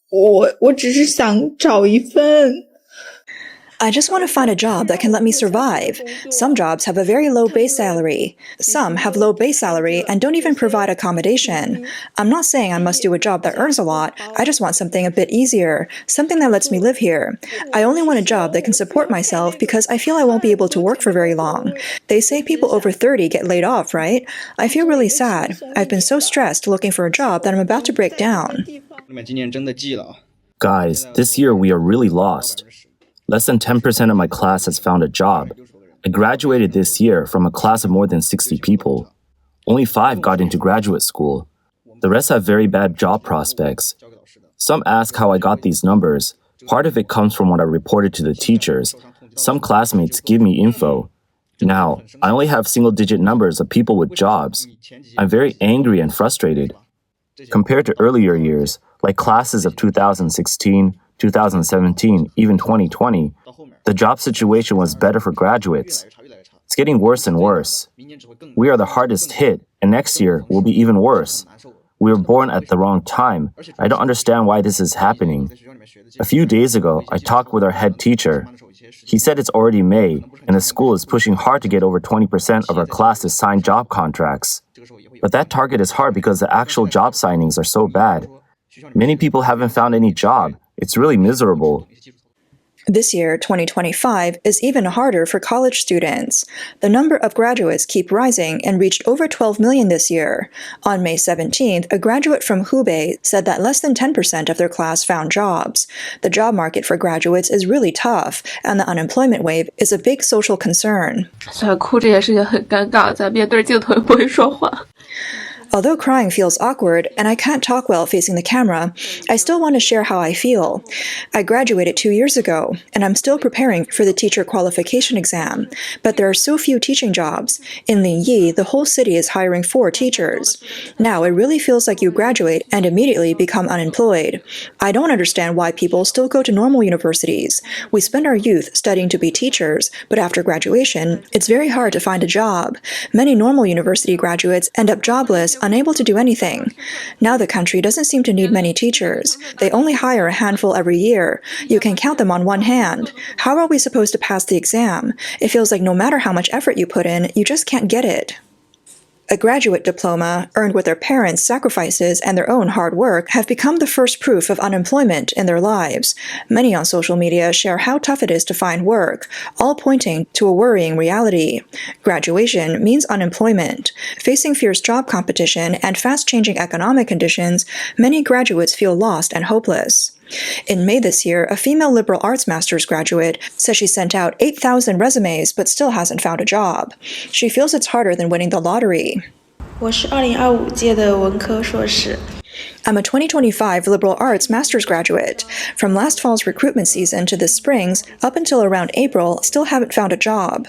我只是想找一份。I just want to find a job that can let me survive. Some jobs have a very low base salary. Some have low base salary and don't even provide accommodation. I'm not saying I must do a job that earns a lot. I just want something a bit easier, something that lets me live here. I only want a job that can support myself because I feel I won't be able to work for very long. They say people over 30 get laid off, right? I feel really sad. I've been so stressed looking for a job that I'm about to break down. Guys, this year we are really lost. Less than 10% of my class has found a job. I graduated this year from a class of more than 60 people. Only 5 got into graduate school. The rest have very bad job prospects. Some ask how I got these numbers. Part of it comes from what I reported to the teachers. Some classmates give me info. Now, I only have single-digit numbers of people with jobs. I'm very angry and frustrated. Compared to earlier years, like classes of 2016, 2017, even 2020, the job situation was better for graduates. It's getting worse and worse. We are the hardest hit, and next year will be even worse. We were born at the wrong time. I don't understand why this is happening. A few days ago, I talked with our head teacher. He said it's already May, and the school is pushing hard to get over 20% of our class to sign job contracts. But that target is hard because the actual job signings are so bad. Many people haven't found any job. It's really miserable. This year, 2025, is even harder for college students. The number of graduates keep rising and reached over 12 million this year. On May 17th, a graduate from Hubei said that less than 10% of their class found jobs. The job market for graduates is really tough, and the unemployment wave is a big social concern. 哭着也是很尴尬，在面对镜头又不会说话。 Although crying feels awkward and I can't talk well facing the camera, I still want to share how I feel. I graduated 2 years ago, and I'm still preparing for the teacher qualification exam, but there are so few teaching jobs. In Linyi, the whole city is hiring 4 teachers. Now it really feels like you graduate and immediately become unemployed. I don't understand why people still go to normal universities. We spend our youth studying to be teachers, but after graduation, it's very hard to find a job. Many normal university graduates end up jobless, unable to do anything. Now the country doesn't seem to need many teachers. They only hire a handful every year. You can count them on one hand. How are we supposed to pass the exam? It feels like no matter how much effort you put in, you just can't get it. A graduate diploma, earned with their parents' sacrifices and their own hard work, have become the first proof of unemployment in their lives. Many on social media share how tough it is to find work, all pointing to a worrying reality. Graduation means unemployment. Facing fierce job competition and fast-changing economic conditions, many graduates feel lost and hopeless. In May this year, a female liberal arts master's graduate says she sent out 8,000 resumes but still hasn't found a job. She feels it's harder than winning the lottery. 我是2025届的文科硕士。 I'm a 2025 liberal arts master's graduate. From last fall's recruitment season to this spring's, up until around April, still haven't found a job.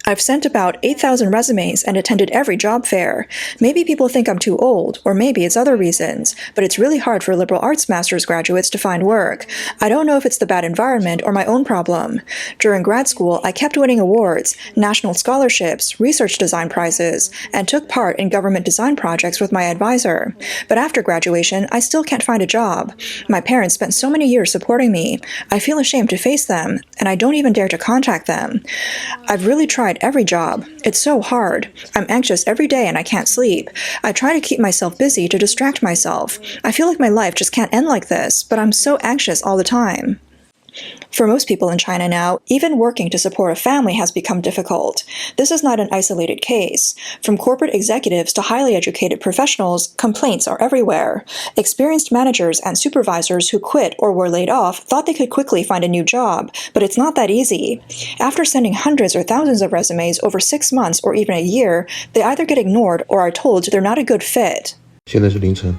I've sent about 8,000 resumes and attended every job fair. Maybe people think I'm too old, or maybe it's other reasons, but it's really hard for liberal arts master's graduates to find work. I don't know if it's the bad environment or my own problem. During grad school, I kept winning awards, national scholarships, research design prizes, and took part in government design projects with my advisor. But after graduation, I still can't find a job. My parents spent so many years supporting me. I feel ashamed to face them, and I don't even dare to contact them. I've really tried every job. It's so hard. I'm anxious every day and I can't sleep. I try to keep myself busy to distract myself. I feel like my life just can't end like this, but I'm so anxious all the time. For most people in China now, even working to support a family has become difficult. This is not an isolated case. From corporate executives to highly educated professionals, complaints are everywhere. Experienced managers and supervisors who quit or were laid off thought they could quickly find a new job, but it's not that easy. After sending hundreds or thousands of resumes over 6 months or even a year, they either get ignored or are told they're not a good fit. 现在是凌晨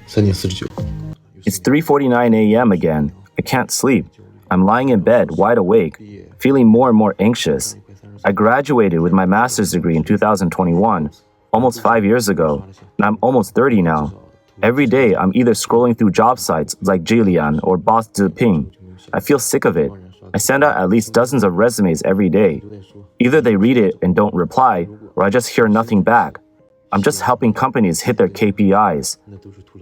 3点49. It's 3:49 a.m. again. I can't sleep. I'm lying in bed, wide awake, feeling more and more anxious. I graduated with my master's degree in 2021, almost 5 years ago, and I'm almost 30 now. Every day, I'm either scrolling through job sites like Jilian or Boss Ziping. I feel sick of it. I send out at least dozens of resumes every day. Either they read it and don't reply, or I just hear nothing back. I'm just helping companies hit their KPIs.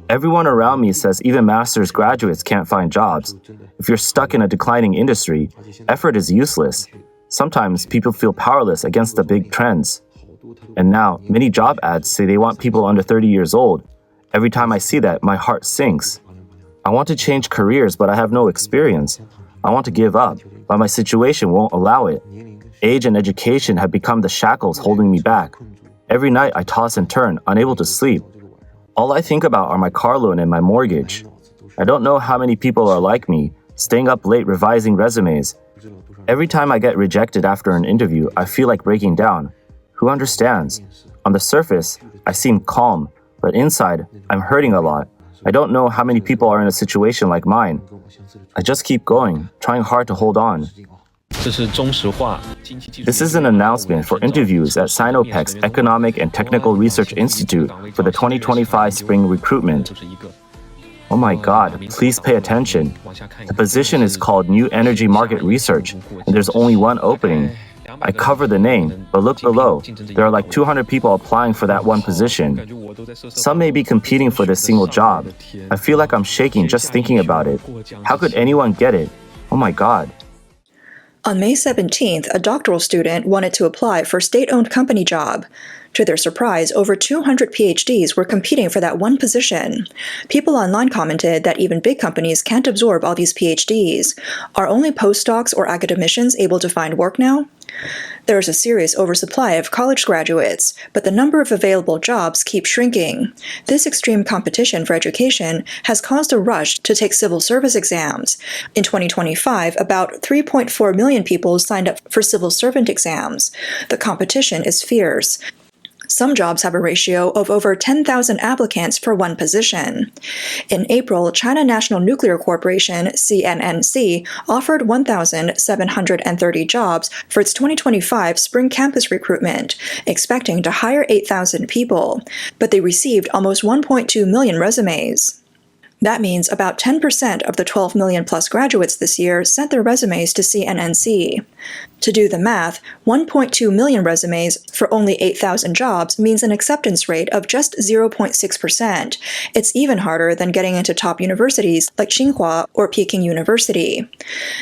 Everyone around me says even master's graduates can't find jobs. If you're stuck in a declining industry, effort is useless. Sometimes people feel powerless against the big trends. And now, many job ads say they want people under 30 years old. Every time I see that, my heart sinks. I want to change careers, but I have no experience. I want to give up, but my situation won't allow it. Age and education have become the shackles holding me back. Every night I toss and turn, unable to sleep. All I think about are my car loan and my mortgage. I don't know how many people are like me, staying up late revising resumes. Every time I get rejected after an interview, I feel like breaking down. Who understands? On the surface, I seem calm, but inside, I'm hurting a lot. I don't know how many people are in a situation like mine. I just keep going, trying hard to hold on. This is an announcement for interviews at Sinopec's Economic and Technical Research Institute for the 2025 spring recruitment. Oh my God, please pay attention. The position is called New Energy Market Research, and there's only one opening. I cover the name, but look below. There are like 200 people applying for that one position. Some may be competing for this single job. I feel like I'm shaking just thinking about it. How could anyone get it? Oh my God. On May 17th, a doctoral student wanted to apply for a state-owned company job. To their surprise, over 200 PhDs were competing for that one position. People online commented that even big companies can't absorb all these PhDs. Are only postdocs or academicians able to find work now? There is a serious oversupply of college graduates, but the number of available jobs keeps shrinking. This extreme competition for education has caused a rush to take civil service exams. In 2025, about 3.4 million people signed up for civil servant exams. The competition is fierce. Some jobs have a ratio of over 10,000 applicants for one position. In April, China National Nuclear Corporation, CNNC, offered 1,730 jobs for its 2025 spring campus recruitment, expecting to hire 8,000 people, but they received almost 1.2 million resumes. That means about 10% of the 12 million plus graduates this year sent their resumes to CNNC. To do the math, 1.2 million resumes for only 8,000 jobs means an acceptance rate of just 0.6%. It's even harder than getting into top universities like Tsinghua or Peking University.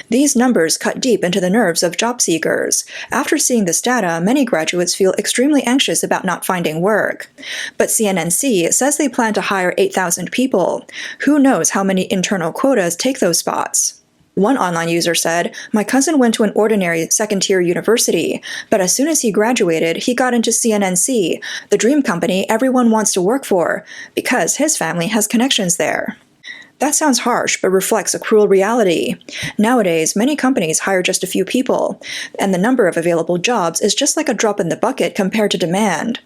These numbers cut deep into the nerves of job seekers. After seeing this data, many graduates feel extremely anxious about not finding work. But CNNC says they plan to hire 8,000 people. Who knows how many internal quotas take those spots? One online user said, "My cousin went to an ordinary second-tier university, but as soon as he graduated, he got into CNNC, the dream company everyone wants to work for, because his family has connections there." That sounds harsh, but reflects a cruel reality. Nowadays, many companies hire just a few people, and the number of available jobs is just like a drop in the bucket compared to demand.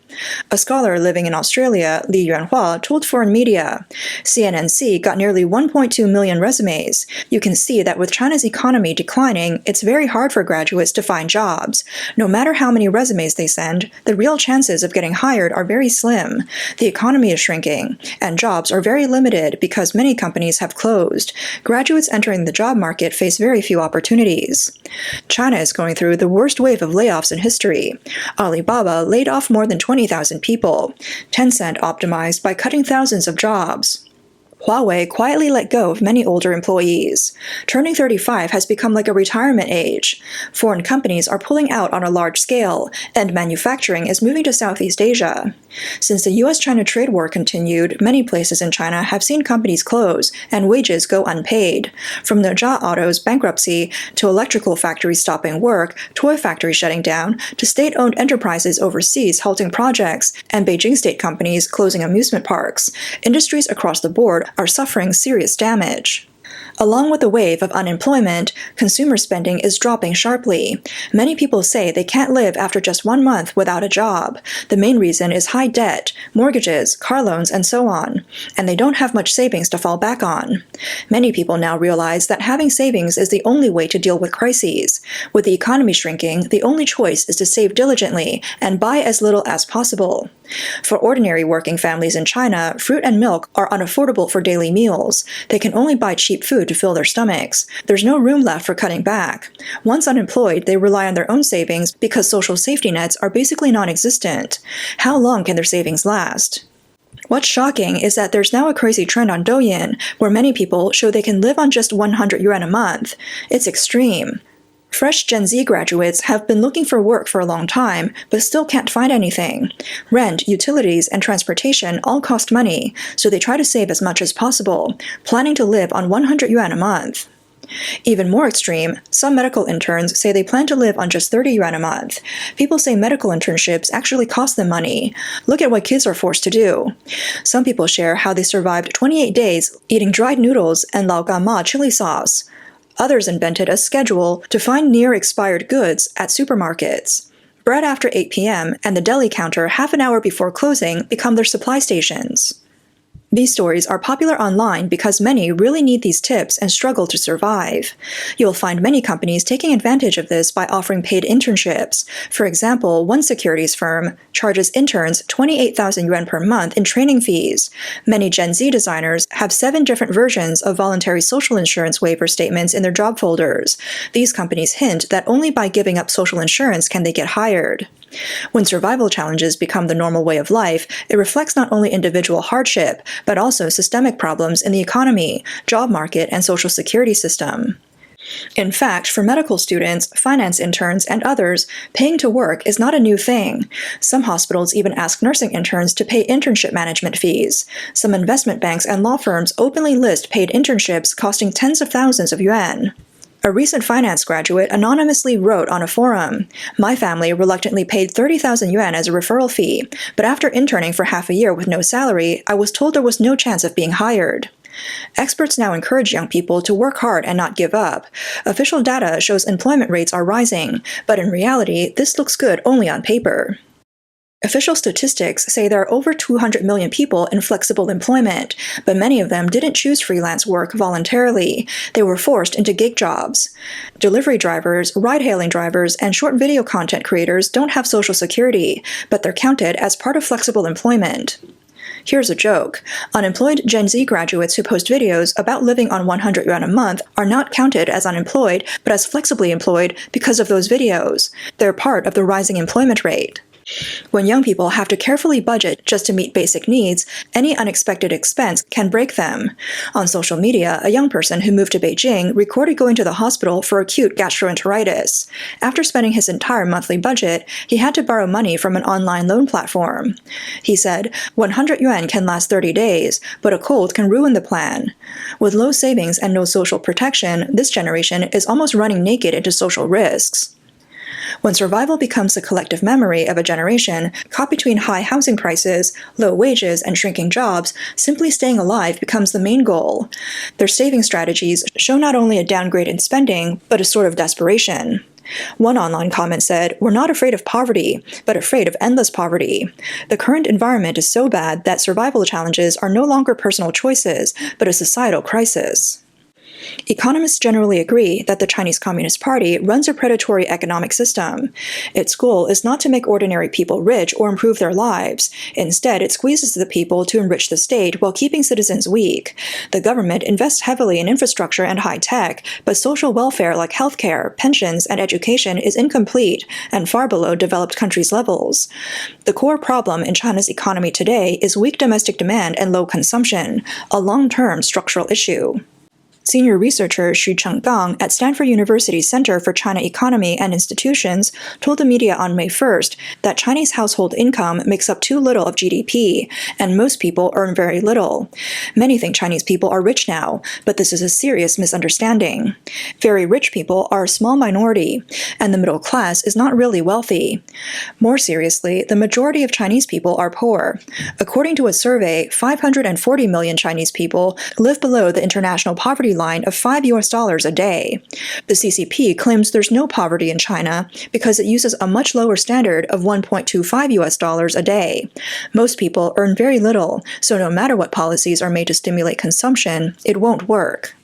A scholar living in Australia, Li Yuanhua, told foreign media, CNNC got nearly 1.2 million resumes. You can see that with China's economy declining, it's very hard for graduates to find jobs. No matter how many resumes they send, the real chances of getting hired are very slim. The economy is shrinking, and jobs are very limited because many companies have closed. Graduates entering the job market face very few opportunities. China is going through the worst wave of layoffs in history. Alibaba laid off more than 20,000 people. Tencent optimized by cutting thousands of jobs. Huawei quietly let go of many older employees. Turning 35 has become like a retirement age. Foreign companies are pulling out on a large scale, and manufacturing is moving to Southeast Asia. Since the US-China trade war continued, many places in China have seen companies close and wages go unpaid. From the Jia Auto's bankruptcy, to electrical factories stopping work, toy factories shutting down, to state-owned enterprises overseas halting projects, and Beijing state companies closing amusement parks, industries across the board are suffering serious damage. Along with the wave of unemployment, consumer spending is dropping sharply. Many people say they can't live after just 1 month without a job. The main reason is high debt, mortgages, car loans, and so on, and they don't have much savings to fall back on. Many people now realize that having savings is the only way to deal with crises. With the economy shrinking, the only choice is to save diligently and buy as little as possible. For ordinary working families in China, fruit and milk are unaffordable for daily meals. They can only buy cheap eat food to fill their stomachs. There's no room left for cutting back. Once unemployed, they rely on their own savings because social safety nets are basically non-existent. How long can their savings last? What's shocking is that there's now a crazy trend on Douyin where many people show they can live on just 100 yuan a month. It's extreme. Fresh Gen Z graduates have been looking for work for a long time, but still can't find anything. Rent, utilities, and transportation all cost money, so they try to save as much as possible, planning to live on 100 yuan a month. Even more extreme, some medical interns say they plan to live on just 30 yuan a month. People say medical internships actually cost them money. Look at what kids are forced to do. Some people share how they survived 28 days eating dried noodles and lao gan ma chili sauce. Others invented a schedule to find near-expired goods at supermarkets. Bread after 8 p.m. and the deli counter half an hour before closing become their supply stations. These stories are popular online because many really need these tips and struggle to survive. You'll find many companies taking advantage of this by offering paid internships. For example, one securities firm charges interns 28,000 yuan per month in training fees. Many Gen Z designers have 7 different versions of voluntary social insurance waiver statements in their job folders. These companies hint that only by giving up social insurance can they get hired. When survival challenges become the normal way of life, it reflects not only individual hardship, but also systemic problems in the economy, job market, and social security system. In fact, for medical students, finance interns, and others, paying to work is not a new thing. Some hospitals even ask nursing interns to pay internship management fees. Some investment banks and law firms openly list paid internships costing tens of thousands of yuan. A recent finance graduate anonymously wrote on a forum, "My family reluctantly paid 30,000 yuan as a referral fee, but after interning for half a year with no salary, I was told there was no chance of being hired." Experts now encourage young people to work hard and not give up. Official data shows employment rates are rising, but in reality, this looks good only on paper. Official statistics say there are over 200 million people in flexible employment, but many of them didn't choose freelance work voluntarily. They were forced into gig jobs. Delivery drivers, ride-hailing drivers, and short video content creators don't have Social Security, but they're counted as part of flexible employment. Here's a joke. Unemployed Gen Z graduates who post videos about living on 100 yuan a month are not counted as unemployed, but as flexibly employed because of those videos. They're part of the rising employment rate. When young people have to carefully budget just to meet basic needs, any unexpected expense can break them. On social media, a young person who moved to Beijing recorded going to the hospital for acute gastroenteritis. After spending his entire monthly budget, he had to borrow money from an online loan platform. He said, 100 yuan can last 30 days, but a cold can ruin the plan. With low savings and no social protection, this generation is almost running naked into social risks. When survival becomes the collective memory of a generation caught between high housing prices, low wages, and shrinking jobs, simply staying alive becomes the main goal. Their saving strategies show not only a downgrade in spending, but a sort of desperation. One online comment said, "We're not afraid of poverty, but afraid of endless poverty. The current environment is so bad that survival challenges are no longer personal choices, but a societal crisis." Economists generally agree that the Chinese Communist Party runs a predatory economic system. Its goal is not to make ordinary people rich or improve their lives. Instead, it squeezes the people to enrich the state while keeping citizens weak. The government invests heavily in infrastructure and high tech, but social welfare like healthcare, pensions, and education is incomplete and far below developed countries' levels. The core problem in China's economy today is weak domestic demand and low consumption, a long-term structural issue. Senior researcher Xu Chenggang at Stanford University's Center for China Economy and Institutions told the media on May 1st that Chinese household income makes up too little of GDP, and most people earn very little. Many think Chinese people are rich now, but this is a serious misunderstanding. Very rich people are a small minority, and the middle class is not really wealthy. More seriously, the majority of Chinese people are poor. According to a survey, 540 million Chinese people live below the international poverty line of $5 a day. The CCP claims there's no poverty in China because it uses a much lower standard of $1.25 a day. Most people earn very little, so no matter what policies are made to stimulate consumption, it won't work.